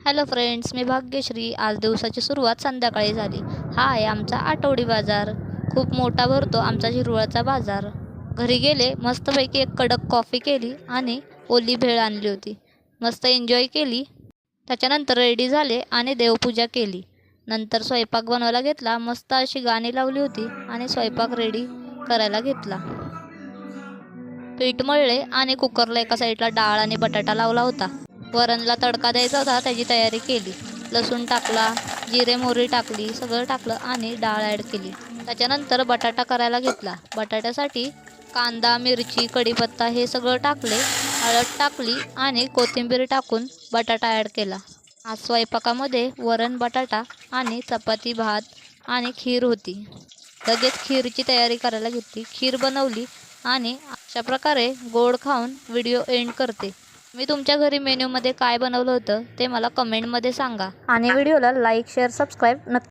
Hello friends, मी भाग्यश्री. आज दिवसाची सुरुवात संध्याकाळी झाली. हा आहे आमचा आठवडी बाजार. खूप मोठा भरतो आमचा शिरवळचा बाजार. घरी गेले, मस्तपैकी एक कडक कॉफी केली आणि ओली भेळ आणली होती. मस्त एन्जॉय केली. त्याच्यानंतर रेडी झाले आणि देवपूजा केली. नंतर स्वयंपाक बनवायला घेतला. मस्त अशी गाणी लावली होती आणि स्वयंपाक रेडी करायला घेतला. पीठ मळले आणि कुकरला एका साईडला डाळ आणि बटाटा लावला होता. वरणला तडका द्यायचा होता, त्याची तयारी केली. लसूण टाकला, जिरे मोहरी टाकली, सगळं टाकलं आणि डाळ ॲड केली. त्याच्यानंतर बटाटा करायला घेतला. बटाट्यासाठी कांदा, मिरची, कढीपत्ता हे सगळं टाकले. हळद टाकली आणि कोथिंबीर टाकून बटाटा ॲड केला. आज स्वयंपाकामध्ये वरण, बटाटा आणि चपाती, भात आणि खीर होती. लगेच खीरची तयारी करायला घेतली. खीर बनवली आणि अशा प्रकारे गोड खाऊन व्हिडिओ एंड करते. मी तुमच्या घरी मेन्यूमध्ये काय बनवलं होतं ते मला कमेंटमध्ये सांगा आणि व्हिडिओला लाईक, शेअर, सबस्क्राईब नक्की